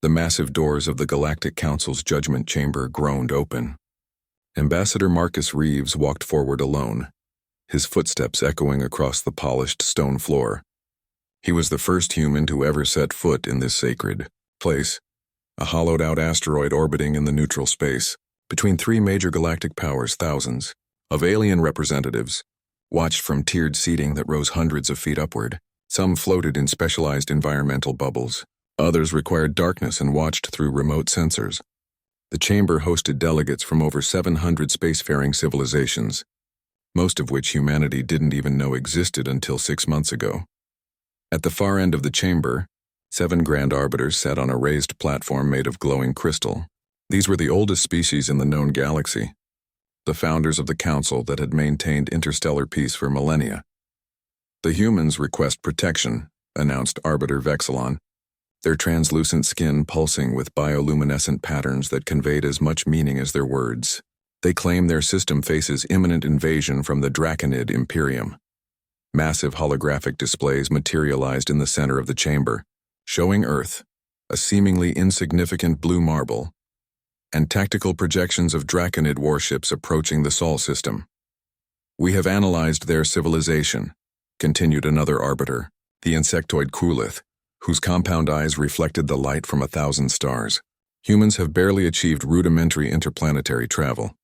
The massive doors of the Galactic Council's judgment chamber groaned open. Ambassador Marcus Reeves walked forward alone, his footsteps echoing across the polished stone floor. He was the first human to ever set foot in this sacred place, a hollowed-out asteroid orbiting in the neutral space. Between three major galactic powers, thousands of alien representatives watched from tiered seating that rose hundreds of feet upward. Some floated in specialized environmental bubbles. Others required darkness and watched through remote sensors. The chamber hosted delegates from over 700 spacefaring civilizations, most of which humanity didn't even know existed until 6 months ago. At the far end of the chamber, 7 grand arbiters sat on a raised platform made of glowing crystal. These were the oldest species in the known galaxy, the founders of the council that had maintained interstellar peace for millennia. "The humans request protection," announced Arbiter Vexilon, their translucent skin pulsing with bioluminescent patterns that conveyed as much meaning as their words. They claim their system faces imminent invasion from the Draconid Imperium. Massive holographic displays materialized in the center of the chamber, showing Earth, a seemingly insignificant blue marble, and tactical projections of Draconid warships approaching the Sol system. "We have analyzed their civilization," continued another arbiter, the insectoid Kulith, whose compound eyes reflected the light from 1,000 stars. "Humans have barely achieved rudimentary interplanetary travel.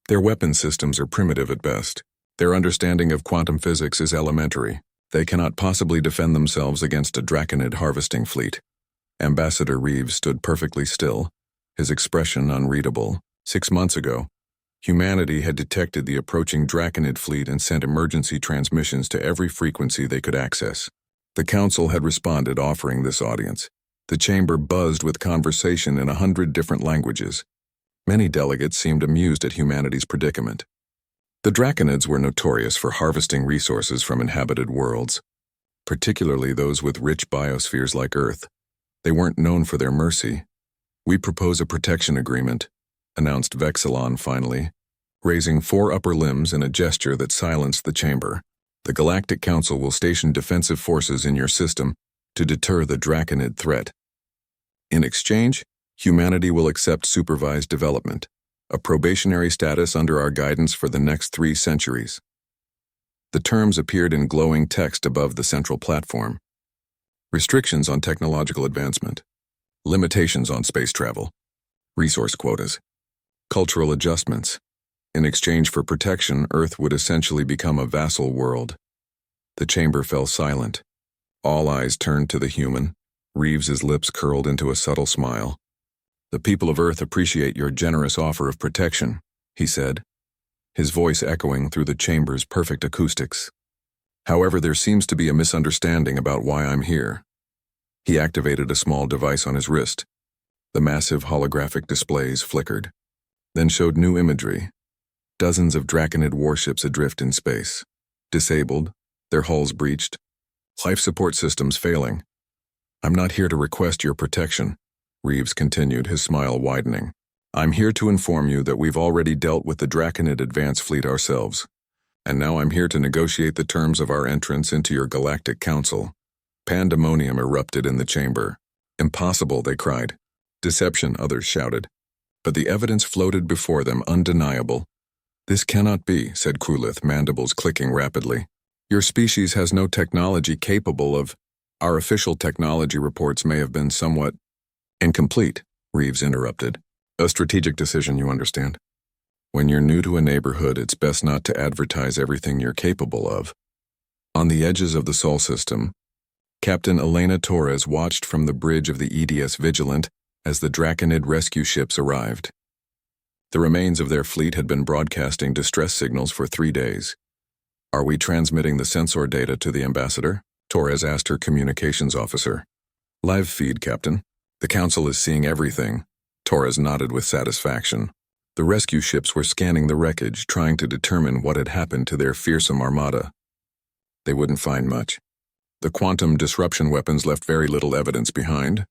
Their weapon systems are primitive at best. Their understanding of quantum physics is elementary. They cannot possibly defend themselves against a Draconid harvesting fleet." Ambassador Reeves stood perfectly still, his expression unreadable. 6 months ago, humanity had detected the approaching Draconid fleet and sent emergency transmissions to every frequency they could access. The council had responded, offering this audience. The chamber buzzed with conversation in 100 different languages. Many delegates seemed amused at humanity's predicament. The Draconids were notorious for harvesting resources from inhabited worlds, particularly those with rich biospheres like Earth. They weren't known for their mercy. "We propose a protection agreement," announced Vexilon finally, raising 4 upper limbs in a gesture that silenced the chamber. "The Galactic Council will station defensive forces in your system to deter the Draconid threat. In exchange, humanity will accept supervised development, a probationary status under our guidance for the next 3 centuries. The terms appeared in glowing text above the central platform. Restrictions on technological advancement, limitations on space travel, resource quotas, cultural adjustments. In exchange for protection, Earth would essentially become a vassal world. The chamber fell silent. All eyes turned to the human. Reeves's lips curled into a subtle smile. "The people of Earth appreciate your generous offer of protection," he said, his voice echoing through the chamber's perfect acoustics. "However, there seems to be a misunderstanding about why I'm here." He activated a small device on his wrist. The massive holographic displays flickered, then showed new imagery. Dozens of Draconid warships adrift in space, disabled, their hulls breached, life support systems failing. "I'm not here to request your protection," Reeves continued, his smile widening. "I'm here to inform you that we've already dealt with the Draconid advance fleet ourselves, and now I'm here to negotiate the terms of our entrance into your Galactic Council." Pandemonium erupted in the chamber. "Impossible," they cried. "Deception," others shouted. But the evidence floated before them, undeniable. "This cannot be," said Kulith, mandibles clicking rapidly. "Your species has no technology capable of—" "Our official technology reports may have been somewhat incomplete," Reeves interrupted. "A strategic decision, you understand. When you're new to a neighborhood, it's best not to advertise everything you're capable of." On the edges of the Sol system, Captain Elena Torres watched from the bridge of the EDS Vigilant as the Draconid rescue ships arrived. The remains of their fleet had been broadcasting distress signals for 3 days. "Are we transmitting the sensor data to the ambassador?" Torres asked her communications officer. "Live feed, Captain. The Council is seeing everything." Torres nodded with satisfaction. The rescue ships were scanning the wreckage, trying to determine what had happened to their fearsome armada. They wouldn't find much. The quantum disruption weapons left very little evidence behind.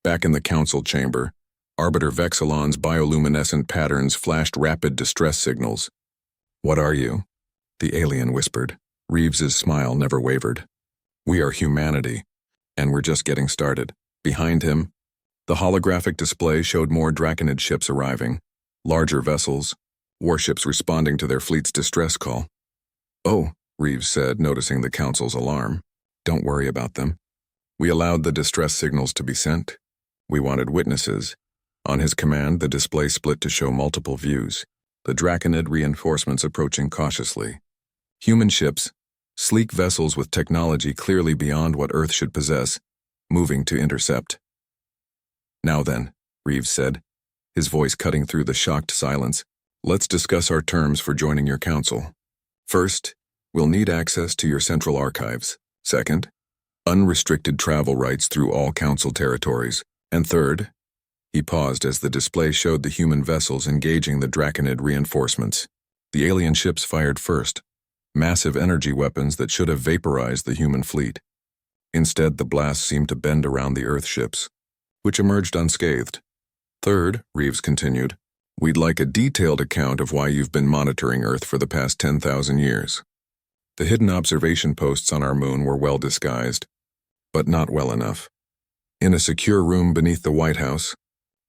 Back in the Council chamber, Arbiter Vexilon's bioluminescent patterns flashed rapid distress signals. "What are you?" the alien whispered. Reeves's smile never wavered. "We are humanity, and we're just getting started." Behind him, The holographic display showed more Draconid ships arriving, larger vessels, warships responding to their fleet's distress call. "Oh," Reeves said, noticing the Council's alarm. "Don't worry about them. We allowed the distress signals to be sent. We wanted witnesses." On his command, the display split to show multiple views, the Draconid reinforcements approaching cautiously. Human ships, sleek vessels with technology clearly beyond what Earth should possess, moving to intercept. "Now then," Reeves said, his voice cutting through the shocked silence, "let's discuss our terms for joining your council. First, we'll need access to your central archives. Second, unrestricted travel rights through all council territories. And third," he paused as the display showed the human vessels engaging the Draconid reinforcements. The alien ships fired first, massive energy weapons that should have vaporized the human fleet. Instead, the blast seemed to bend around the Earth ships, which emerged unscathed. "Third," Reeves continued, "we'd like a detailed account of why you've been monitoring Earth for the past 10,000 years. The hidden observation posts on our moon were well disguised, but not well enough." In a secure room beneath the White House,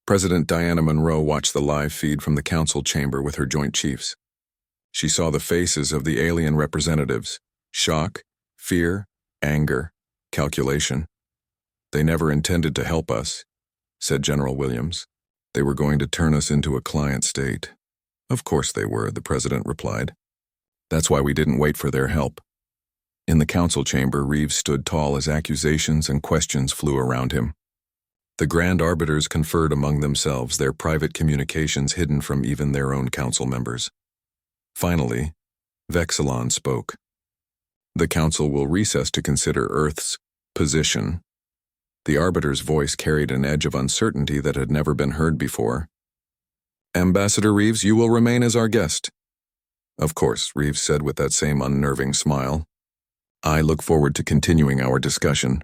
President Diana Monroe watched the live feed from the council chamber with her Joint Chiefs. She saw the faces of the alien representatives: shock, fear, anger, calculation. "They never intended to help us," said General Williams. "They were going to turn us into a client state." "Of course they were," the president replied. "That's why we didn't wait for their help." In the council chamber, Reeves stood tall as accusations and questions flew around him. The Grand Arbiters conferred among themselves, their private communications hidden from even their own council members. Finally, Vexilon spoke. "The council will recess to consider Earth's position." The Arbiter's voice carried an edge of uncertainty that had never been heard before. "Ambassador Reeves, you will remain as our guest." "Of course," Reeves said with that same unnerving smile. "I look forward to continuing our discussion.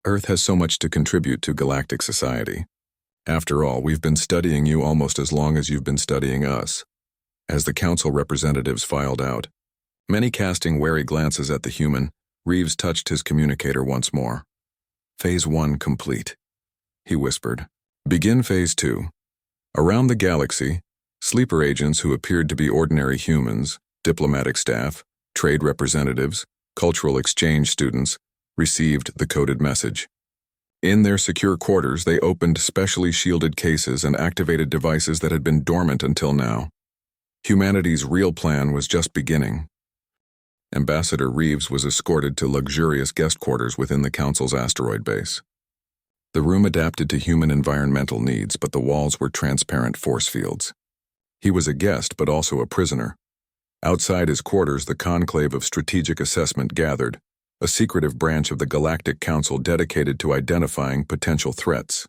Earth has so much to contribute to galactic society. After all, we've been studying you almost as long as you've been studying us." As the council representatives filed out, many casting wary glances at the human, Reeves touched his communicator once more. "Phase 1 complete," he whispered. "Begin Phase 2. Around the galaxy, sleeper agents who appeared to be ordinary humans, diplomatic staff, trade representatives, cultural exchange students, received the coded message. In their secure quarters, they opened specially shielded cases and activated devices that had been dormant until now. Humanity's real plan was just beginning. Ambassador Reeves was escorted to luxurious guest quarters within the Council's asteroid base. The room adapted to human environmental needs, but the walls were transparent force fields. He was a guest, but also a prisoner. Outside his quarters, the conclave of strategic assessment gathered, a secretive branch of the Galactic Council dedicated to identifying potential threats.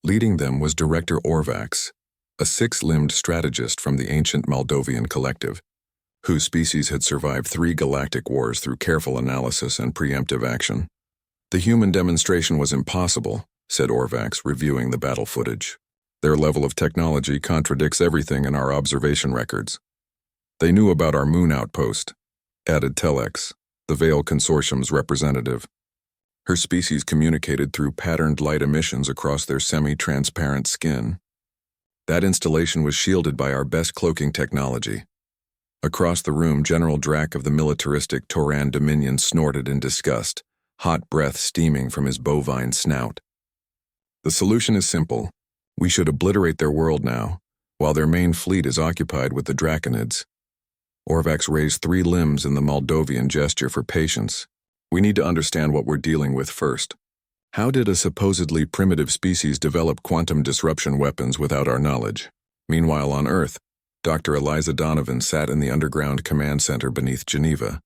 Leading them was Director Orvax, a six-limbed strategist from the ancient Moldovan collective, whose species had survived 3 galactic wars through careful analysis and preemptive action. "The human demonstration was impossible," said Orvax, reviewing the battle footage. "Their level of technology contradicts everything in our observation records. They knew about our moon outpost," added Telex, the Veil Consortium's representative. "Her species communicated through patterned light emissions across their semi-transparent skin. That installation was shielded by our best cloaking technology." Across the room, General Drac of the militaristic Toran Dominion snorted in disgust, hot breath steaming from his bovine snout. "The solution is simple. We should obliterate their world now, while their main fleet is occupied with the Draconids." Orvax raised 3 limbs in the Moldovan gesture for patience. "We need to understand what we're dealing with first. How did a supposedly primitive species develop quantum disruption weapons without our knowledge?" Meanwhile, on Earth, Dr. Eliza Donovan sat in the underground command center beneath Geneva,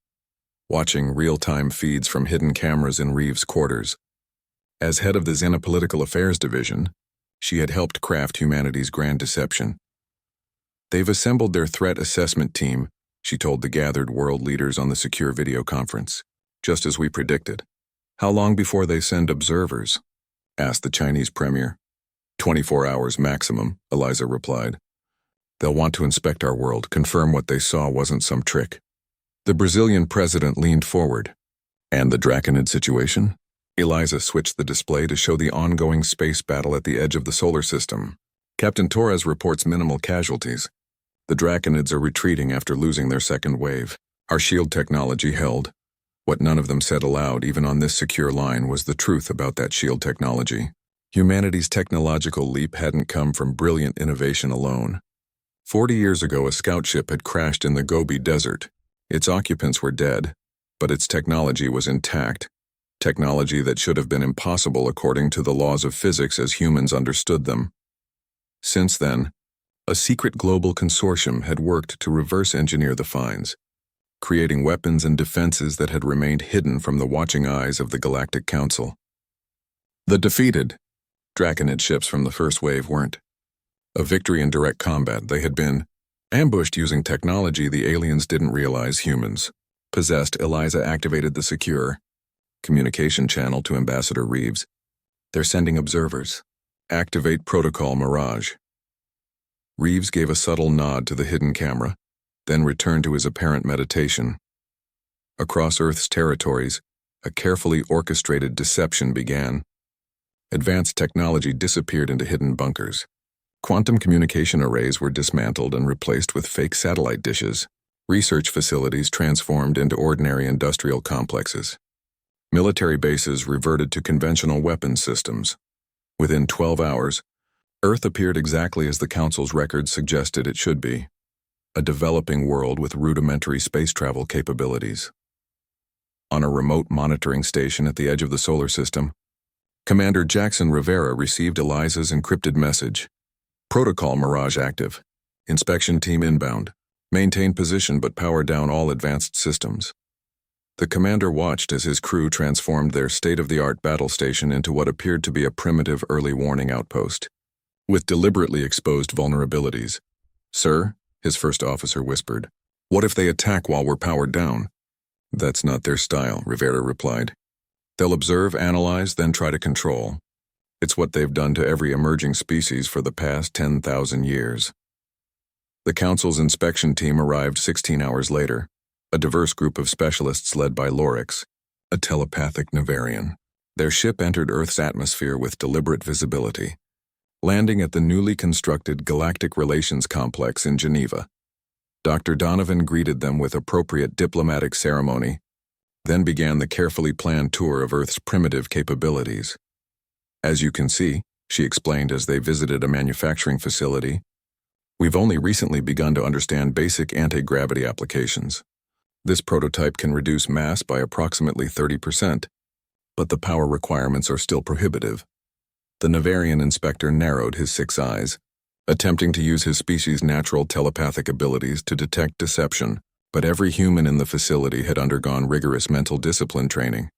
watching real-time feeds from hidden cameras in Reeves' quarters. As head of the Xenopolitical Affairs Division, she had helped craft humanity's grand deception. "They've assembled their threat assessment team," she told the gathered world leaders on the secure video conference, "just as we predicted." "How long before they send observers?" asked the Chinese premier. 24 hours maximum," Eliza replied. "They'll want to inspect our world, confirm what they saw wasn't some trick." The Brazilian president leaned forward. "And the Draconid situation?" Eliza switched the display to show the ongoing space battle at the edge of the solar system. Captain Torres reports minimal casualties. The Draconids are retreating after losing their second wave. Our shield technology held. What none of them said aloud, even on this secure line, was the truth about that shield technology. Humanity's technological leap hadn't come from brilliant innovation alone. 40 years ago, a scout ship had crashed in the Gobi Desert. Its occupants were dead, but its technology was intact. Technology that should have been impossible according to the laws of physics as humans understood them. Since then, a secret global consortium had worked to reverse engineer the finds, creating weapons and defenses that had remained hidden from the watching eyes of the Galactic Council. The defeated Draconid ships from the first wave weren't a victory in direct combat. They had been ambushed using technology the aliens didn't realize humans possessed. Eliza activated the secure communication channel to Ambassador Reeves. They're sending observers. Activate Protocol Mirage. Reeves gave a subtle nod to the hidden camera, then returned to his apparent meditation. Across Earth's territories, a carefully orchestrated deception began. Advanced technology disappeared into hidden bunkers. Quantum communication arrays were dismantled and replaced with fake satellite dishes. Research facilities transformed into ordinary industrial complexes. Military bases reverted to conventional weapons systems. Within 12 hours, Earth appeared exactly as the Council's records suggested it should be, a developing world with rudimentary space travel capabilities. On a remote monitoring station at the edge of the solar system, Commander Jackson Rivera received Eliza's encrypted message. Protocol Mirage active. Inspection team inbound. Maintain position but power down all advanced systems. The commander watched as his crew transformed their state-of-the-art battle station into what appeared to be a primitive early warning outpost, with deliberately exposed vulnerabilities. "Sir," his first officer whispered, "what if they attack while we're powered down?" "That's not their style," Rivera replied. "They'll observe, analyze, then try to control. It's what they've done to every emerging species for the past 10,000 years." The Council's inspection team arrived 16 hours later, a diverse group of specialists led by Lorix, a telepathic Navarian. Their ship entered Earth's atmosphere with deliberate visibility, landing at the newly constructed Galactic Relations Complex in Geneva. Dr. Donovan greeted them with appropriate diplomatic ceremony, then began the carefully planned tour of Earth's primitive capabilities. "As you can see," she explained as they visited a manufacturing facility, "we've only recently begun to understand basic anti-gravity applications. This prototype can reduce mass by approximately 30%, but the power requirements are still prohibitive." The Navarian inspector narrowed his 6 eyes, attempting to use his species' natural telepathic abilities to detect deception, but every human in the facility had undergone rigorous mental discipline training,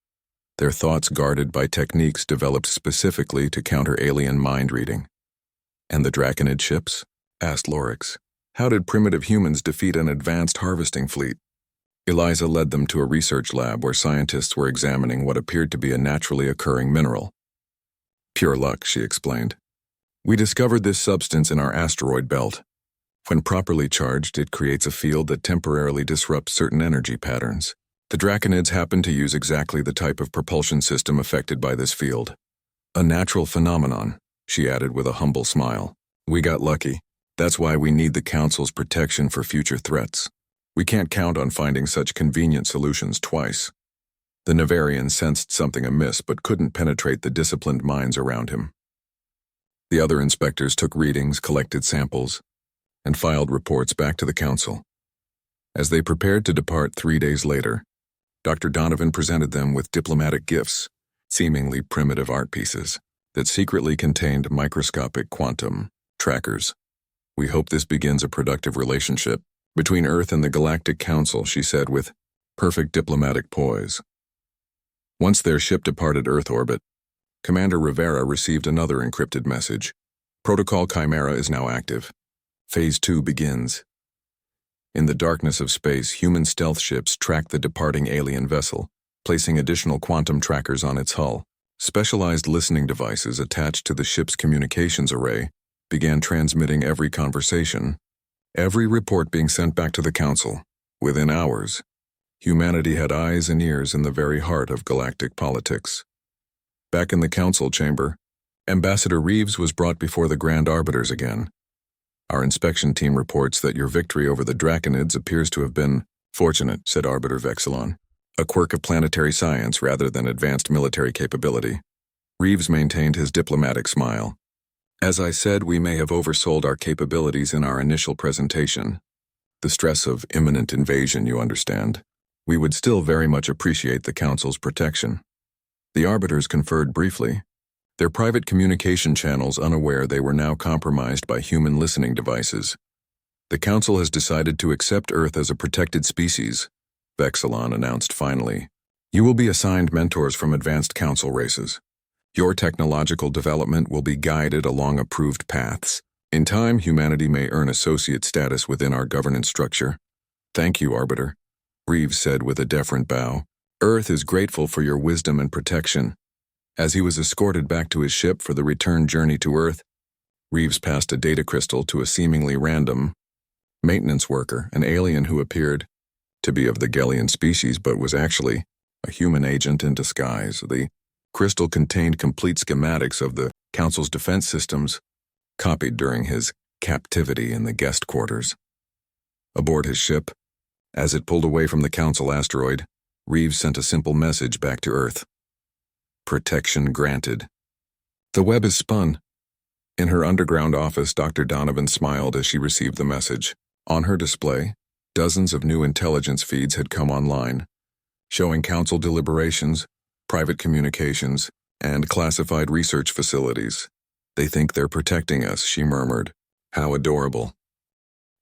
their thoughts guarded by techniques developed specifically to counter alien mind reading. "And the Draconid ships?" asked Lorix. "How did primitive humans defeat an advanced harvesting fleet?" Eliza led them to a research lab where scientists were examining what appeared to be a naturally occurring mineral. "Pure luck," she explained. "We discovered this substance in our asteroid belt. When properly charged, it creates a field that temporarily disrupts certain energy patterns. The Draconids happen to use exactly the type of propulsion system affected by this field. A natural phenomenon," she added with a humble smile. "We got lucky. That's why we need the Council's protection for future threats. We can't count on finding such convenient solutions twice." The Navarian sensed something amiss but couldn't penetrate the disciplined minds around him. The other inspectors took readings, collected samples, and filed reports back to the Council. As they prepared to depart 3 days later, Dr. Donovan presented them with diplomatic gifts, seemingly primitive art pieces, that secretly contained microscopic quantum trackers. "We hope this begins a productive relationship between Earth and the Galactic Council," she said with perfect diplomatic poise. Once their ship departed Earth orbit, Commander Rivera received another encrypted message. "Protocol Chimera is now active. Phase 2 begins." In the darkness of space, human stealth ships tracked the departing alien vessel, placing additional quantum trackers on its hull. Specialized listening devices attached to the ship's communications array began transmitting every conversation, every report being sent back to the Council. Within hours, humanity had eyes and ears in the very heart of galactic politics. Back in the council chamber, Ambassador Reeves was brought before the Grand Arbiters again. Our inspection team reports that your victory over the Draconids appears to have been fortunate, said Arbiter Vexilon. A quirk of planetary science rather than advanced military capability. Reeves maintained his diplomatic smile. As I said, we may have oversold our capabilities in our initial presentation. The stress of imminent invasion, you understand. We would still very much appreciate the Council's protection. The Arbiters conferred briefly, their private communication channels unaware they were now compromised by human listening devices. The Council has decided to accept Earth as a protected species, Vexilon announced finally. You will be assigned mentors from advanced Council races. Your technological development will be guided along approved paths. In time, humanity may earn associate status within our governance structure. Thank you, Arbiter, Reeves said with a deferent bow. Earth is grateful for your wisdom and protection. As he was escorted back to his ship for the return journey to Earth, Reeves passed a data crystal to a seemingly random maintenance worker, an alien who appeared to be of the Gellian species but was actually a human agent in disguise. The crystal contained complete schematics of the Council's defense systems, copied during his captivity in the guest quarters. Aboard his ship, as it pulled away from the Council asteroid, Reeves sent a simple message back to Earth. Protection granted. The web is spun. In her underground office, Dr. Donovan smiled as she received the message. On her display, dozens of new intelligence feeds had come online, showing Council deliberations, private communications, and classified research facilities. They think they're protecting us, she murmured. How adorable.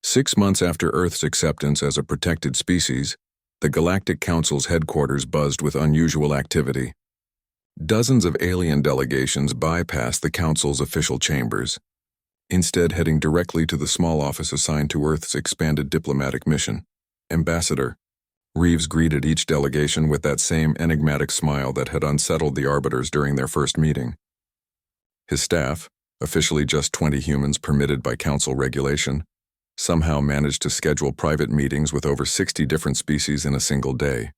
6 months after Earth's acceptance as a protected species, the Galactic Council's headquarters buzzed with unusual activity. Dozens of alien delegations bypassed the Council's official chambers, instead heading directly to the small office assigned to Earth's expanded diplomatic mission. Ambassador, Reeves greeted each delegation with that same enigmatic smile that had unsettled the Arbiters during their first meeting. His staff, officially just 20 humans permitted by Council regulation, somehow managed to schedule private meetings with over 60 different species in a single day.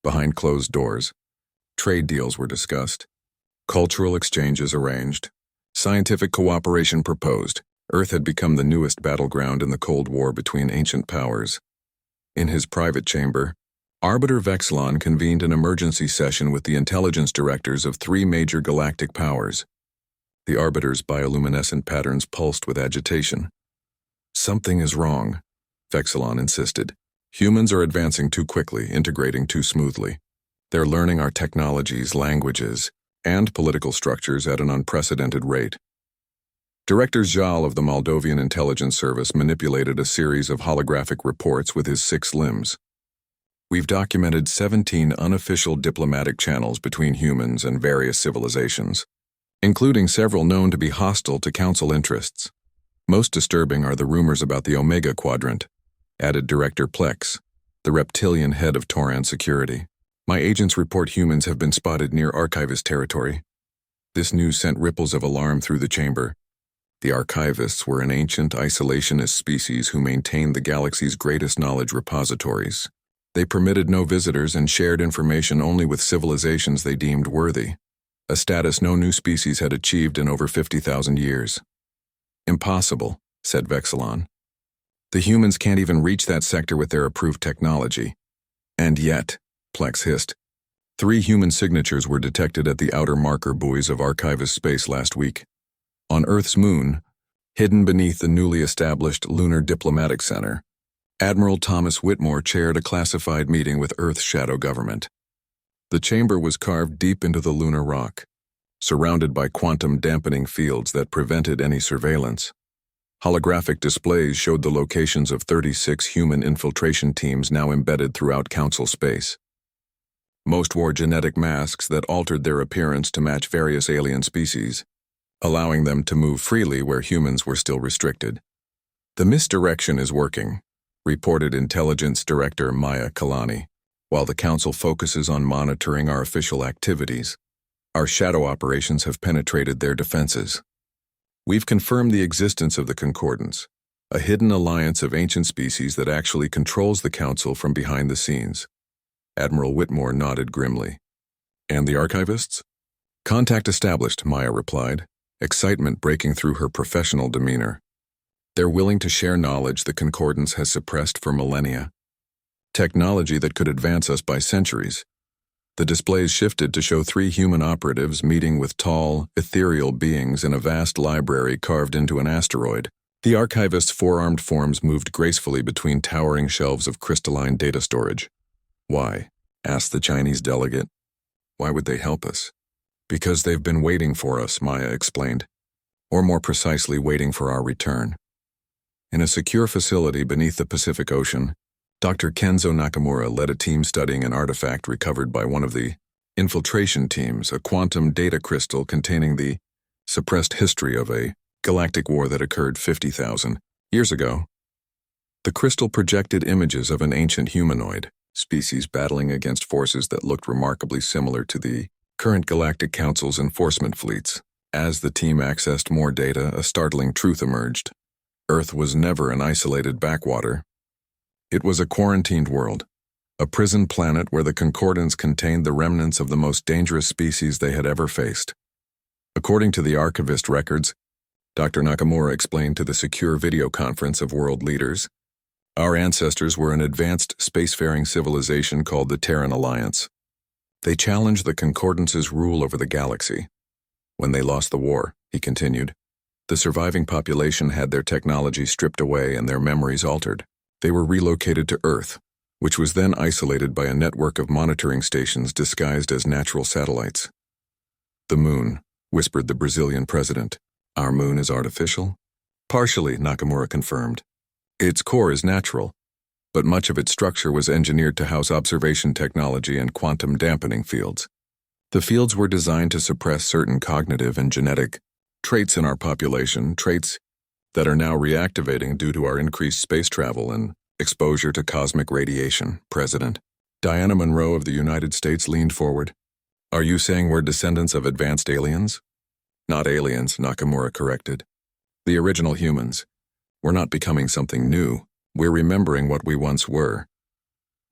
Behind closed doors, trade deals were discussed, cultural exchanges arranged, scientific cooperation proposed. Earth had become the newest battleground in the Cold War between ancient powers. In his private chamber, Arbiter Vexilon convened an emergency session with the intelligence directors of 3 major galactic powers. The Arbiter's bioluminescent patterns pulsed with agitation. Something is wrong, Vexilon insisted. Humans are advancing too quickly, integrating too smoothly. They're learning our technologies, languages, and political structures at an unprecedented rate. Director Zhal of the Moldovan Intelligence Service manipulated a series of holographic reports with his 6 limbs. We've documented 17 unofficial diplomatic channels between humans and various civilizations, including several known to be hostile to Council interests. Most disturbing are the rumors about the Omega Quadrant, added Director Plex, the reptilian head of Toran Security. My agents report humans have been spotted near Archivist territory. This news sent ripples of alarm through the chamber. The Archivists were an ancient isolationist species who maintained the galaxy's greatest knowledge repositories. They permitted no visitors and shared information only with civilizations they deemed worthy, a status no new species had achieved in over 50,000 years. Impossible, said Vexilon. The humans can't even reach that sector with their approved technology. And yet, Plex hissed, 3 human signatures were detected at the outer marker buoys of Archivist space last week. On Earth's moon, hidden beneath the newly established Lunar Diplomatic Center, Admiral Thomas Whitmore chaired a classified meeting with Earth's shadow government. The chamber was carved deep into the lunar rock, surrounded by quantum dampening fields that prevented any surveillance. Holographic displays showed the locations of 36 human infiltration teams now embedded throughout Council space. Most wore genetic masks that altered their appearance to match various alien species, allowing them to move freely where humans were still restricted. The misdirection is working, reported Intelligence Director Maya Kalani. While the Council focuses on monitoring our official activities, our shadow operations have penetrated their defenses. We've confirmed the existence of the Concordance, a hidden alliance of ancient species that actually controls the Council from behind the scenes. Admiral Whitmore nodded grimly. And the Archivists? Contact established, Maya replied, excitement breaking through her professional demeanor. They're willing to share knowledge the Concordance has suppressed for millennia. Technology that could advance us by centuries. The displays shifted to show 3 human operatives meeting with tall, ethereal beings in a vast library carved into an asteroid. The archivist's 4-armed forms moved gracefully between towering shelves of crystalline data storage. Why? Asked the Chinese delegate. Why would they help us? Because they've been waiting for us, Maya explained. Or more precisely, waiting for our return. In a secure facility beneath the Pacific Ocean, Dr. Kenzo Nakamura led a team studying an artifact recovered by one of the infiltration teams, a quantum data crystal containing the suppressed history of a galactic war that occurred 50,000 years ago. The crystal projected images of an ancient humanoid species battling against forces that looked remarkably similar to the current Galactic Council's enforcement fleets. As the team accessed more data, a startling truth emerged. Earth was never an isolated backwater. It was a quarantined world, a prison planet where the Concordance contained the remnants of the most dangerous species they had ever faced. According to the archivist records, Dr. Nakamura explained to the secure video conference of world leaders, our ancestors were an advanced spacefaring civilization called the Terran Alliance. They challenged the Concordance's rule over the galaxy. When they lost the war, he continued, the surviving population had their technology stripped away and their memories altered. They were relocated to Earth, which was then isolated by a network of monitoring stations disguised as natural satellites. The moon, whispered the Brazilian president. Our moon is artificial? Partially, Nakamura confirmed. Its core is natural, but much of its structure was engineered to house observation technology and quantum dampening fields. The fields were designed to suppress certain cognitive and genetic traits in our population, traits that are now reactivating due to our increased space travel and exposure to cosmic radiation, President. Diana Monroe of the United States leaned forward. Are you saying we're descendants of advanced aliens? Not aliens, Nakamura corrected. The original humans. We're not becoming something new. We're remembering what we once were.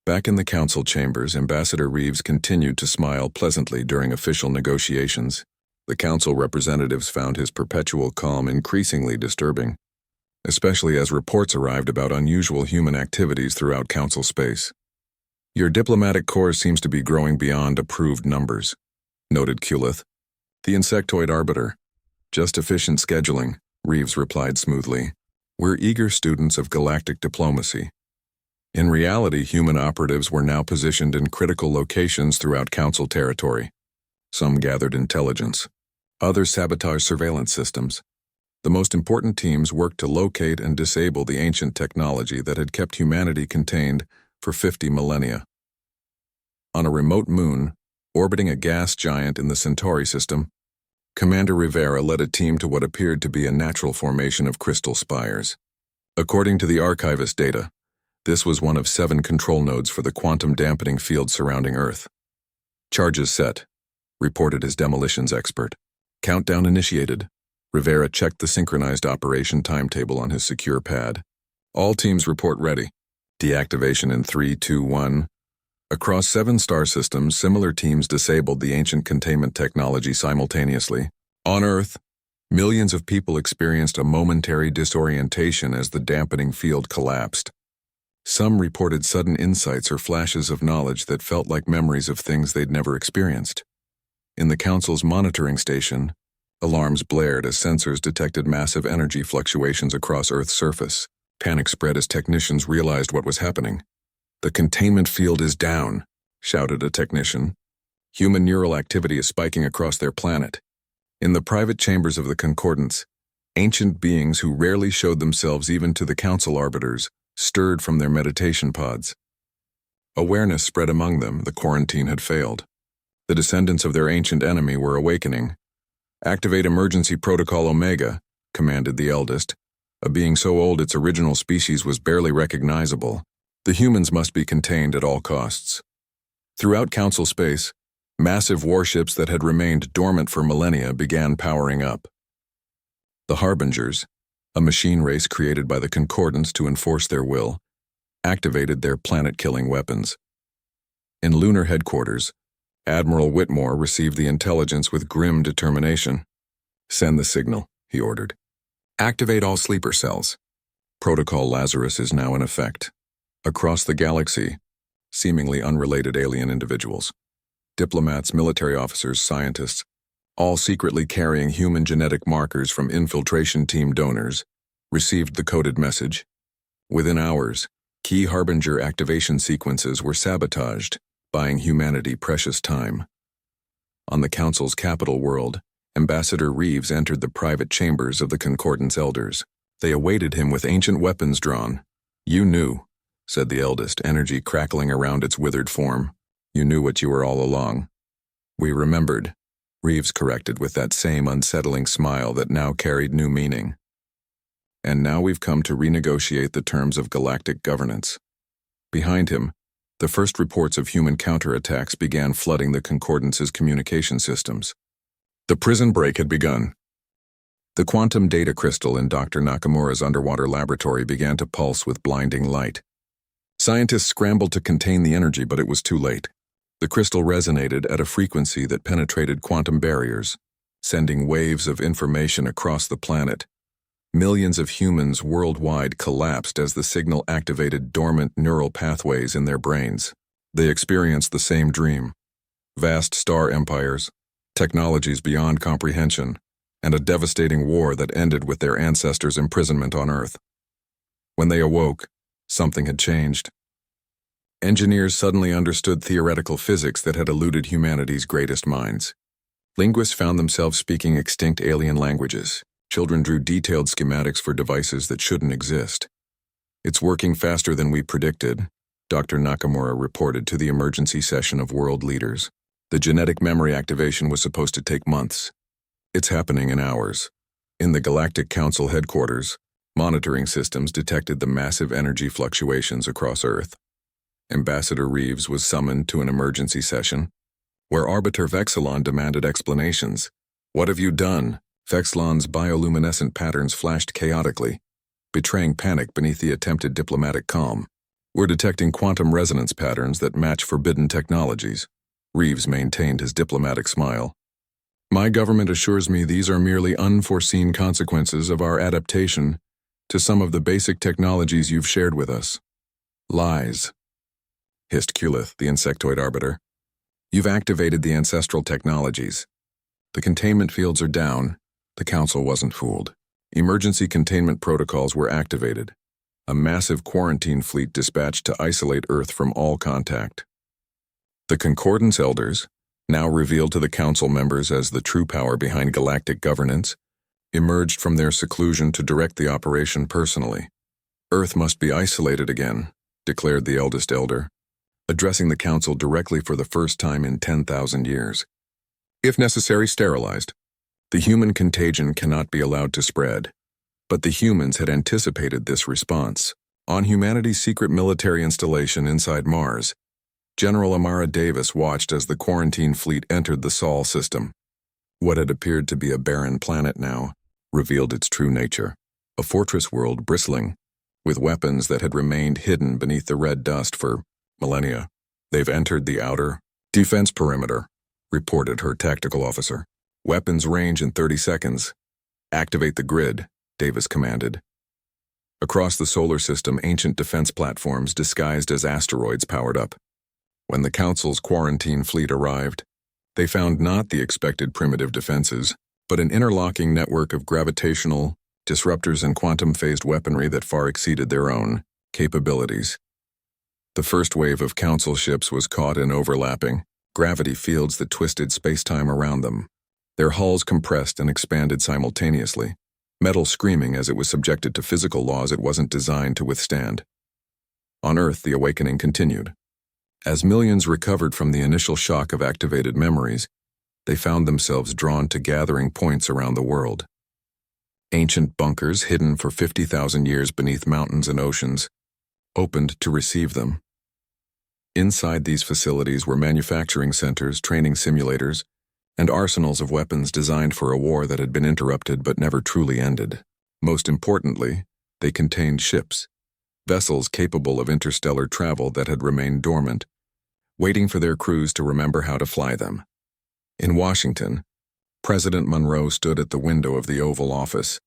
Back in the council chambers, Ambassador Reeves continued to smile pleasantly during official negotiations. The council representatives found his perpetual calm increasingly disturbing, especially as reports arrived about unusual human activities throughout council space. Your diplomatic corps seems to be growing beyond approved numbers, noted Kulith. The insectoid arbiter. Just efficient scheduling, Reeves replied smoothly. We're eager students of galactic diplomacy. In reality, human operatives were now positioned in critical locations throughout council territory. Some gathered intelligence. Others sabotaged surveillance systems. The most important teams worked to locate and disable the ancient technology that had kept humanity contained for 50 millennia. On a remote moon, orbiting a gas giant in the Centauri system, Commander Rivera led a team to what appeared to be a natural formation of crystal spires. According to the archivist data, this was one of 7 control nodes for the quantum dampening field surrounding Earth. Charges set, reported his demolitions expert. Countdown initiated. Rivera checked the synchronized operation timetable on his secure pad. All teams report ready. Deactivation in 3, 2, 1. Across 7 star systems, similar teams disabled the ancient containment technology simultaneously. On Earth, millions of people experienced a momentary disorientation as the dampening field collapsed. Some reported sudden insights or flashes of knowledge that felt like memories of things they'd never experienced. In the Council's monitoring station, alarms blared as sensors detected massive energy fluctuations across Earth's surface. Panic spread as technicians realized what was happening. The containment field is down, shouted a technician. Human neural activity is spiking across their planet. In the private chambers of the Concordance, ancient beings who rarely showed themselves even to the council arbiters stirred from their meditation pods. Awareness spread among them. The quarantine had failed. The descendants of their ancient enemy were awakening. Activate Emergency Protocol Omega, commanded the eldest, a being so old its original species was barely recognizable. The humans must be contained at all costs. Throughout council space, massive warships that had remained dormant for millennia began powering up. The Harbingers, a machine race created by the Concordance to enforce their will, activated their planet-killing weapons. In lunar headquarters, Admiral Whitmore received the intelligence with grim determination. "Send the signal," he ordered. "Activate all sleeper cells. Protocol Lazarus is now in effect. Across the galaxy, seemingly unrelated alien individuals, diplomats, military officers, scientists, all secretly carrying human genetic markers from infiltration team donors, received the coded message. Within hours, key Harbinger activation sequences were sabotaged, buying humanity precious time. On the Council's capital world, Ambassador Reeves entered the private chambers of the Concordance Elders. They awaited him with ancient weapons drawn. "You knew," said the eldest, energy crackling around its withered form. "You knew what you were all along." "We remembered," Reeves corrected with that same unsettling smile that now carried new meaning. "And now we've come to renegotiate the terms of galactic governance." Behind him, the first reports of human counterattacks began flooding the Concordance's communication systems. The prison break had begun. The quantum data crystal in Dr. Nakamura's underwater laboratory began to pulse with blinding light. Scientists scrambled to contain the energy, but it was too late. The crystal resonated at a frequency that penetrated quantum barriers, sending waves of information across the planet. Millions of humans worldwide collapsed as the signal activated dormant neural pathways in their brains. They experienced the same dream: vast star empires, technologies beyond comprehension, and a devastating war that ended with their ancestors' imprisonment on Earth. When they awoke, something had changed. Engineers suddenly understood theoretical physics that had eluded humanity's greatest minds. Linguists found themselves speaking extinct alien languages. Children drew detailed schematics for devices that shouldn't exist. "It's working faster than we predicted," Dr. Nakamura reported to the emergency session of world leaders. "The genetic memory activation was supposed to take months. It's happening in hours." In the Galactic Council headquarters, monitoring systems detected the massive energy fluctuations across Earth. Ambassador Reeves was summoned to an emergency session, where Arbiter Vexilon demanded explanations. "What have you done?" Vexilon's bioluminescent patterns flashed chaotically, betraying panic beneath the attempted diplomatic calm. "We're detecting quantum resonance patterns that match forbidden technologies." Reeves maintained his diplomatic smile. "My government assures me these are merely unforeseen consequences of our adaptation to some of the basic technologies you've shared with us." "Lies," hissed Kulith, the insectoid arbiter. "You've activated the ancestral technologies. The containment fields are down." The Council wasn't fooled. Emergency containment protocols were activated. A massive quarantine fleet dispatched to isolate Earth from all contact. The Concordance Elders, now revealed to the Council members as the true power behind galactic governance, emerged from their seclusion to direct the operation personally. "Earth must be isolated again," declared the eldest elder, addressing the Council directly for the first time in 10,000 years. "If necessary, sterilized. The human contagion cannot be allowed to spread." But the humans had anticipated this response. On humanity's secret military installation inside Mars, General Amara Davis watched as the quarantine fleet entered the Sol system. What had appeared to be a barren planet now revealed its true nature: a fortress world bristling with weapons that had remained hidden beneath the red dust for millennia. "They've entered the outer defense perimeter," reported her tactical officer. "Weapons range in 30 seconds. Activate the grid," Davis commanded. Across the solar system, ancient defense platforms disguised as asteroids powered up. When the Council's quarantine fleet arrived, they found not the expected primitive defenses, but an interlocking network of gravitational disruptors and quantum-phased weaponry that far exceeded their own capabilities. The first wave of Council ships was caught in overlapping gravity fields that twisted space-time around them. Their hulls compressed and expanded simultaneously, metal screaming as it was subjected to physical laws it wasn't designed to withstand. On Earth, the awakening continued. As millions recovered from the initial shock of activated memories, they found themselves drawn to gathering points around the world. Ancient bunkers hidden for 50,000 years beneath mountains and oceans opened to receive them. Inside these facilities were manufacturing centers, training simulators, and arsenals of weapons designed for a war that had been interrupted but never truly ended. Most importantly, they contained ships, vessels capable of interstellar travel that had remained dormant, waiting for their crews to remember how to fly them. In Washington, President Monroe stood at the window of the Oval Office,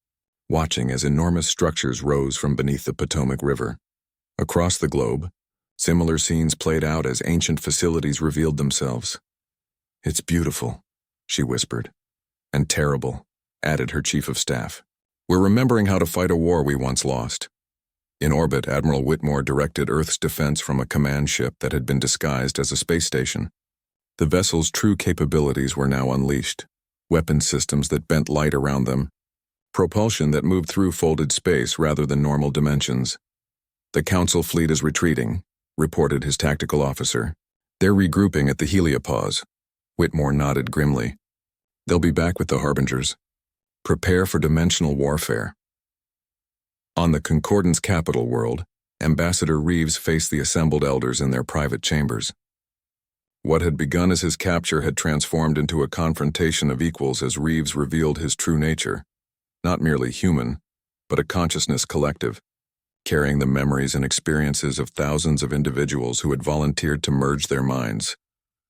watching as enormous structures rose from beneath the Potomac River. Across the globe, similar scenes played out as ancient facilities revealed themselves. "It's beautiful," she whispered. "And terrible," added her chief of staff. "We're remembering how to fight a war we once lost." In orbit, Admiral Whitmore directed Earth's defense from a command ship that had been disguised as a space station. The vessel's true capabilities were now unleashed. Weapon systems that bent light around them. Propulsion that moved through folded space rather than normal dimensions. "The Council fleet is retreating," reported his tactical officer. "They're regrouping at the heliopause." Whitmore nodded grimly. "They'll be back with the Harbingers. Prepare for dimensional warfare." On the Concordance capital world, Ambassador Reeves faced the assembled elders in their private chambers. What had begun as his capture had transformed into a confrontation of equals as Reeves revealed his true nature. Not merely human, but a consciousness collective, carrying the memories and experiences of thousands of individuals who had volunteered to merge their minds.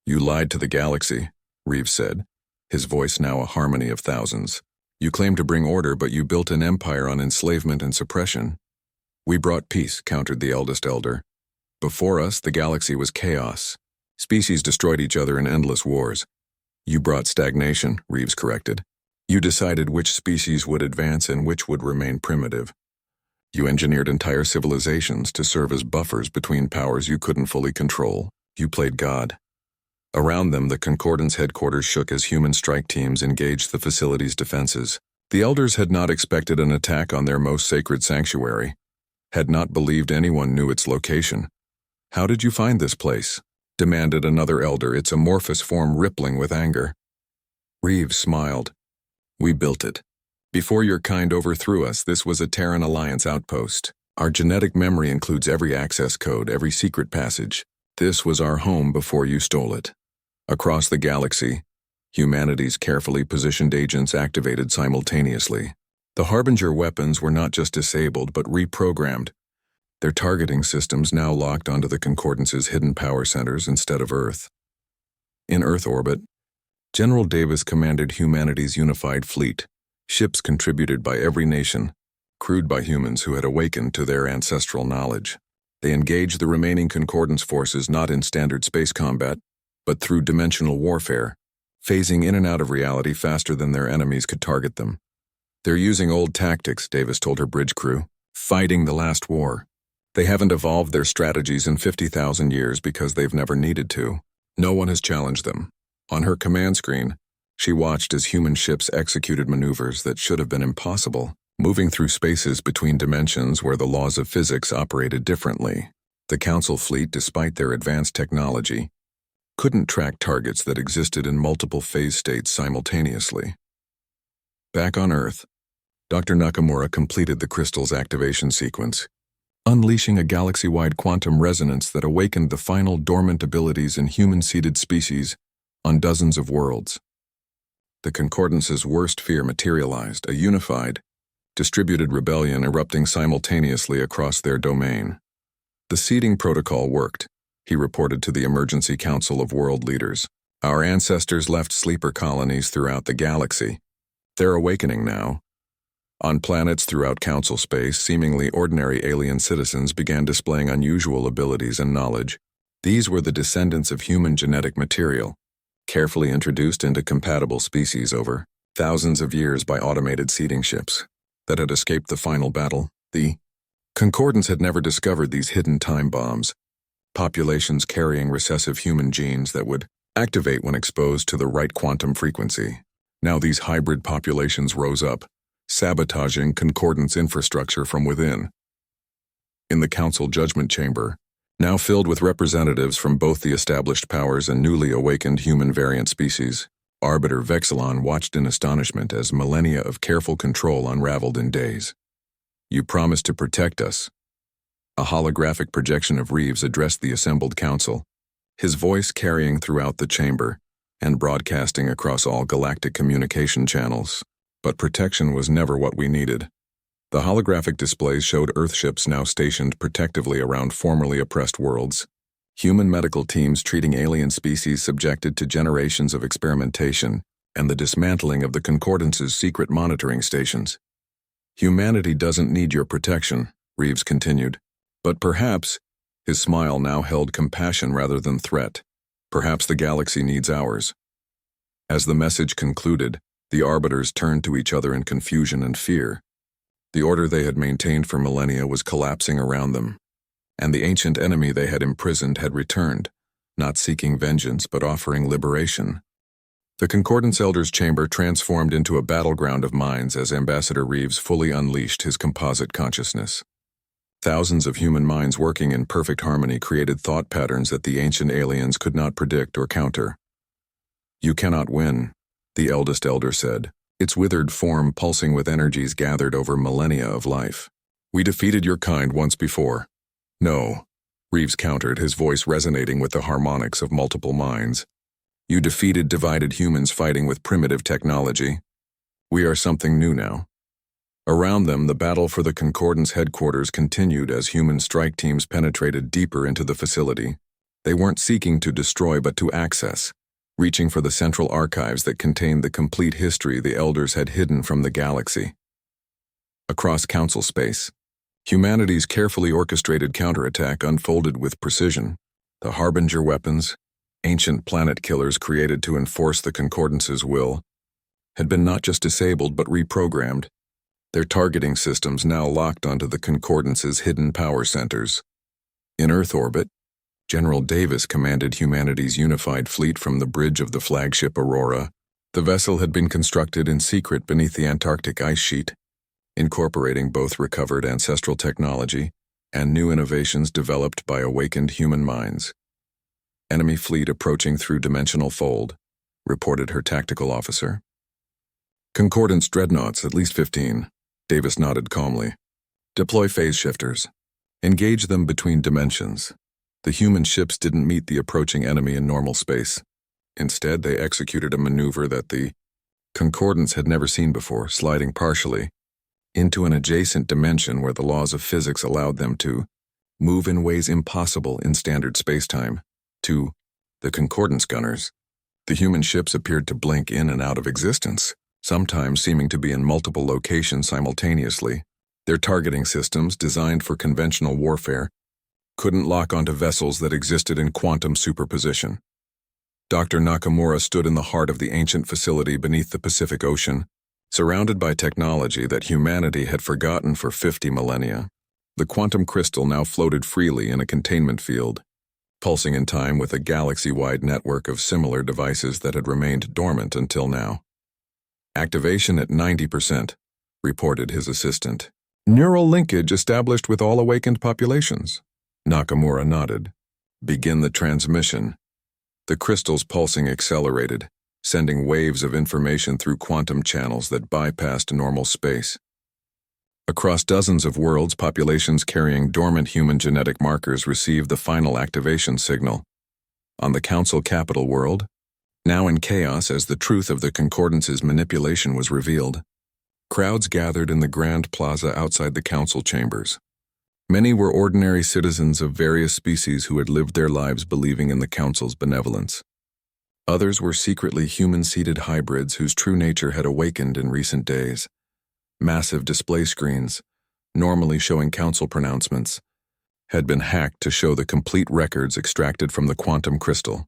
"You lied to the galaxy," Reeves said, his voice now a harmony of thousands. "You claimed to bring order, but you built an empire on enslavement and suppression." "We brought peace," countered the eldest elder. "Before us, the galaxy was chaos. Species destroyed each other in endless wars." "You brought stagnation," Reeves corrected. "You decided which species would advance and which would remain primitive. You engineered entire civilizations to serve as buffers between powers you couldn't fully control. You played God." Around them, the Concordance headquarters shook as human strike teams engaged the facility's defenses. The elders had not expected an attack on their most sacred sanctuary, had not believed anyone knew its location. "How did you find this place?" demanded another elder, its amorphous form rippling with anger. Reeves smiled. "We built it. Before your kind overthrew us, this was a Terran Alliance outpost. Our genetic memory includes every access code, every secret passage. This was our home before you stole it." Across the galaxy, humanity's carefully positioned agents activated simultaneously. The Harbinger weapons were not just disabled but reprogrammed, their targeting systems now locked onto the Concordance's hidden power centers instead of Earth. In Earth orbit, General Davis commanded humanity's unified fleet, ships contributed by every nation, crewed by humans who had awakened to their ancestral knowledge. They engaged the remaining Concordance forces not in standard space combat, but through dimensional warfare, phasing in and out of reality faster than their enemies could target them. "They're using old tactics," Davis told her bridge crew, "fighting the last war. They haven't evolved their strategies in 50,000 years because they've never needed to. No one has challenged them." On her command screen, she watched as human ships executed maneuvers that should have been impossible, moving through spaces between dimensions where the laws of physics operated differently. The Council fleet, despite their advanced technology, couldn't track targets that existed in multiple phase states simultaneously. Back on Earth, Dr. Nakamura completed the crystal's activation sequence, unleashing a galaxy-wide quantum resonance that awakened the final dormant abilities in human-seeded species on dozens of worlds. The Concordance's worst fear materialized, a unified, distributed rebellion erupting simultaneously across their domain. "The seeding protocol worked," he reported to the Emergency Council of World Leaders. "Our ancestors left sleeper colonies throughout the galaxy. They're awakening now." On planets throughout Council space, seemingly ordinary alien citizens began displaying unusual abilities and knowledge. These were the descendants of human genetic material, carefully introduced into compatible species over thousands of years by automated seeding ships that had escaped the final battle. The Concordance had never discovered these hidden time bombs, populations carrying recessive human genes that would activate when exposed to the right quantum frequency. Now these hybrid populations rose up, sabotaging Concordance infrastructure from within. In the Council Judgment Chamber, now filled with representatives from both the established powers and newly awakened human variant species, Arbiter Vexilon watched in astonishment as millennia of careful control unraveled in days. "You promised to protect us." A holographic projection of Reeves addressed the assembled council, his voice carrying throughout the chamber and broadcasting across all galactic communication channels. "But protection was never what we needed." The holographic displays showed Earthships now stationed protectively around formerly oppressed worlds, Human medical teams treating alien species subjected to generations of experimentation, and the dismantling of the Concordance's secret monitoring stations. Humanity doesn't need your protection, Reeves continued. But perhaps, his smile now held compassion rather than threat, perhaps the galaxy needs ours. As the message concluded, the arbiters turned to each other in confusion and fear. The order they had maintained for millennia was collapsing around them, and the ancient enemy they had imprisoned had returned, not seeking vengeance but offering liberation. The Concordance Elder's chamber transformed into a battleground of minds as Ambassador Reeves fully unleashed his composite consciousness. Thousands of human minds working in perfect harmony created thought patterns that the ancient aliens could not predict or counter. "You cannot win," the eldest elder said, its withered form pulsing with energies gathered over millennia of life. "We defeated your kind once before." "No," Reeves countered, his voice resonating with the harmonics of multiple minds. "You defeated divided humans fighting with primitive technology. We are something new now." Around them, the battle for the Concordance headquarters continued as human strike teams penetrated deeper into the facility. They weren't seeking to destroy but to access, reaching for the central archives that contained the complete history the Elders had hidden from the galaxy. Across Council space, humanity's carefully orchestrated counterattack unfolded with precision. The Harbinger weapons, ancient planet killers created to enforce the Concordance's will, had been not just disabled but reprogrammed, their targeting systems now locked onto the Concordance's hidden power centers. In Earth orbit, General Davis commanded humanity's unified fleet from the bridge of the flagship Aurora. The vessel had been constructed in secret beneath the Antarctic ice sheet, incorporating both recovered ancestral technology and new innovations developed by awakened human minds. "Enemy fleet approaching through dimensional fold," reported her tactical officer. "Concordance dreadnoughts, at least 15. Davis nodded calmly. "Deploy phase shifters. Engage them between dimensions." The human ships didn't meet the approaching enemy in normal space. Instead, they executed a maneuver that the Concordance had never seen before, sliding partially into an adjacent dimension where the laws of physics allowed them to move in ways impossible in standard spacetime. To the Concordance gunners, the human ships appeared to blink in and out of existence, sometimes seeming to be in multiple locations simultaneously. Their targeting systems, designed for conventional warfare, couldn't lock onto vessels that existed in quantum superposition. Dr. Nakamura stood in the heart of the ancient facility beneath the Pacific Ocean, surrounded by technology that humanity had forgotten for 50 millennia. The quantum crystal now floated freely in a containment field, pulsing in time with a galaxy-wide network of similar devices that had remained dormant until now. "Activation at 90%, reported his assistant. "Neural linkage established with all awakened populations." Nakamura nodded. "Begin the transmission." The crystal's pulsing accelerated, sending waves of information through quantum channels that bypassed normal space. Across dozens of worlds, populations carrying dormant human genetic markers received the final activation signal. On the Council capital world, now in chaos as the truth of the Concordance's manipulation was revealed, crowds gathered in the grand plaza outside the Council chambers. Many were ordinary citizens of various species who had lived their lives believing in the Council's benevolence. Others were secretly human-seeded hybrids whose true nature had awakened in recent days. Massive display screens, normally showing Council pronouncements, had been hacked to show the complete records extracted from the quantum crystal,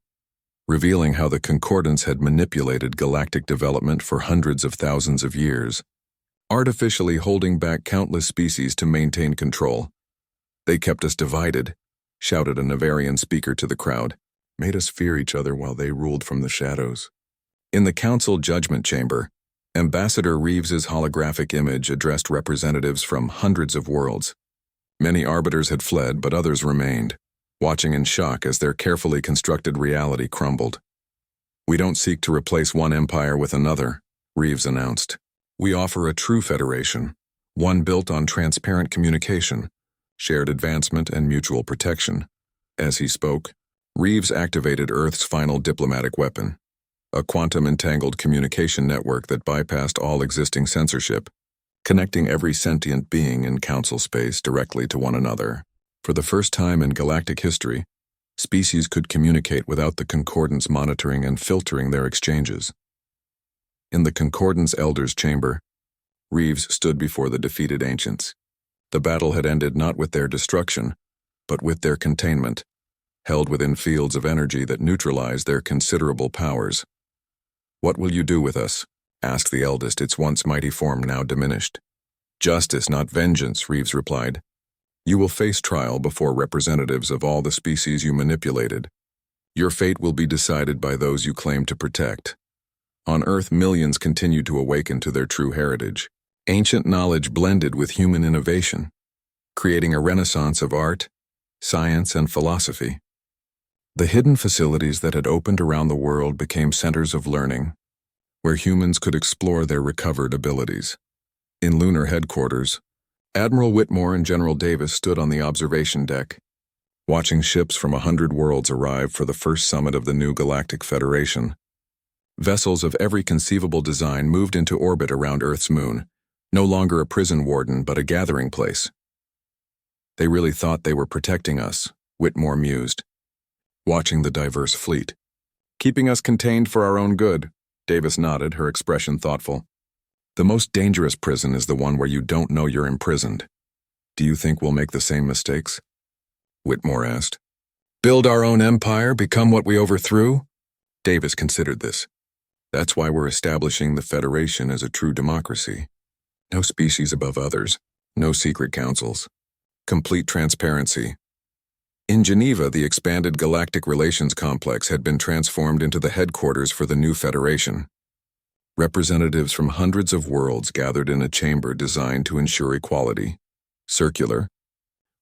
revealing how the Concordance had manipulated galactic development for hundreds of thousands of years, artificially holding back countless species to maintain control. "They kept us divided," shouted a Navarian speaker to the crowd, "made us fear each other while they ruled from the shadows." In the Council Judgment Chamber, Ambassador Reeves's holographic image addressed representatives from hundreds of worlds. Many arbiters had fled, but others remained, watching in shock as their carefully constructed reality crumbled. "We don't seek to replace one empire with another," Reeves announced. "We offer a true federation, one built on transparent communication, shared advancement, and mutual protection." As he spoke, Reeves activated Earth's final diplomatic weapon, a quantum-entangled communication network that bypassed all existing censorship, connecting every sentient being in Council space directly to one another. For the first time in galactic history, Species could communicate without the Concordance monitoring and filtering their exchanges. In the Concordance Elders' chamber, Reeves stood before the defeated ancients. The battle had ended not with their destruction, but with their containment, held within fields of energy that neutralized their considerable powers. "What will you do with us?" asked the eldest, its once mighty form now diminished. "Justice, not vengeance," Reeves replied. "You will face trial before representatives of all the species you manipulated. Your fate will be decided by those you claim to protect." On Earth, millions continued to awaken to their true heritage. Ancient knowledge blended with human innovation, creating a renaissance of art, science, and philosophy. The hidden facilities that had opened around the world became centers of learning, where humans could explore their recovered abilities. In lunar headquarters, Admiral Whitmore and General Davis stood on the observation deck, watching ships from 100 worlds arrive for the first summit of the new Galactic Federation. Vessels of every conceivable design moved into orbit around Earth's moon, no longer a prison warden but a gathering place. "They really thought they were protecting us," Whitmore mused, watching the diverse fleet. "Keeping us contained for our own good," Davis nodded, her expression thoughtful. "The most dangerous prison is the one where you don't know you're imprisoned. Do you think we'll make the same mistakes?" Whitmore asked. "Build our own empire, become what we overthrew?" Davis considered this. "That's why we're establishing the Federation as a true democracy. No species above others, no secret councils. Complete transparency." In Geneva, the expanded Galactic Relations Complex had been transformed into the headquarters for the new Federation. Representatives from hundreds of worlds gathered in a chamber designed to ensure equality, circular,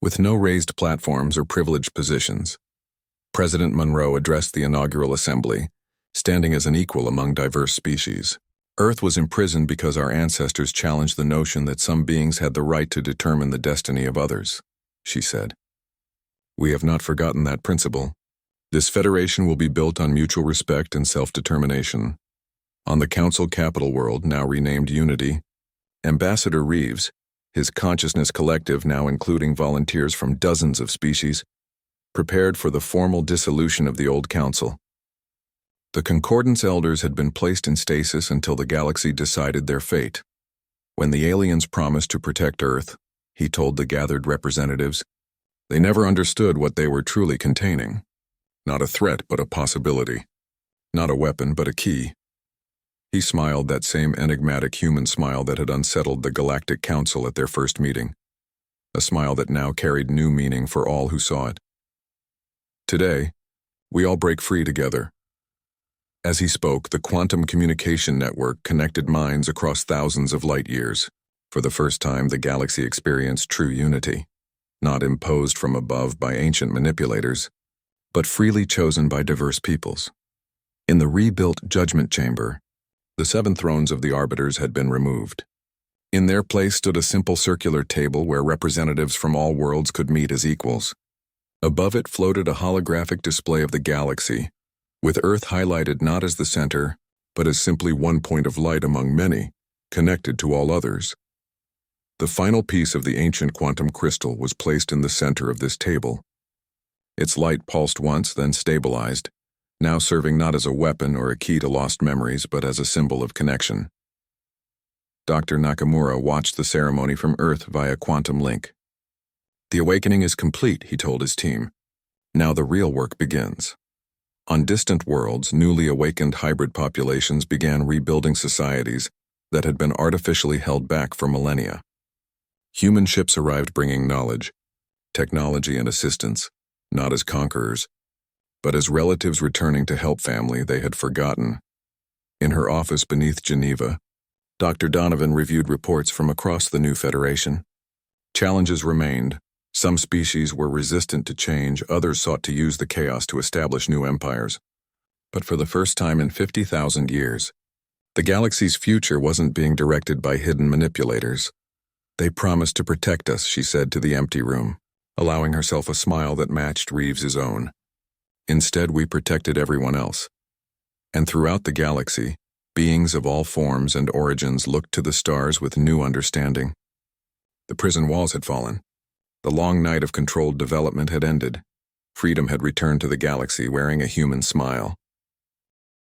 with no raised platforms or privileged positions. President Monroe addressed the inaugural assembly, standing as an equal among diverse species. "Earth was imprisoned because our ancestors challenged the notion that some beings had the right to determine the destiny of others," she said. "We have not forgotten that principle. This federation will be built on mutual respect and self-determination." On the Council Capital World, now renamed Unity, Ambassador Reeves, his consciousness collective now including volunteers from dozens of species, prepared for the formal dissolution of the old council. The Concordance Elders had been placed in stasis until the galaxy decided their fate. When the aliens promised to protect Earth, he told the gathered representatives, they never understood what they were truly containing. Not a threat, but a possibility. Not a weapon, but a key. He smiled, that same enigmatic human smile that had unsettled the Galactic Council at their first meeting. A smile that now carried new meaning for all who saw it. "Today, we all break free together." As he spoke, the quantum communication network connected minds across thousands of light years. For the first time, the galaxy experienced true unity, not imposed from above by ancient manipulators, but freely chosen by diverse peoples. In the rebuilt Judgment Chamber, the 7 thrones of the Arbiters had been removed. In their place stood a simple circular table where representatives from all worlds could meet as equals. Above it floated a holographic display of the galaxy, with Earth highlighted not as the center, but as simply one point of light among many, connected to all others. The final piece of the ancient quantum crystal was placed in the center of this table. Its light pulsed once, then stabilized, now serving not as a weapon or a key to lost memories, but as a symbol of connection. Dr. Nakamura watched the ceremony from Earth via quantum link. "The awakening is complete," he told his team. "Now the real work begins." On distant worlds, newly awakened hybrid populations began rebuilding societies that had been artificially held back for millennia. Human ships arrived bringing knowledge, technology, and assistance, not as conquerors, but as relatives returning to help family they had forgotten. In her office beneath Geneva, Dr. Donovan reviewed reports from across the new Federation. Challenges remained. Some species were resistant to change, others sought to use the chaos to establish new empires. But for the first time in 50,000 years, the galaxy's future wasn't being directed by hidden manipulators. "They promised to protect us," she said to the empty room, allowing herself a smile that matched Reeves's own. "Instead, we protected everyone else." And throughout the galaxy, beings of all forms and origins looked to the stars with new understanding. The prison walls had fallen. The long night of controlled development had ended. Freedom had returned to the galaxy wearing a human smile.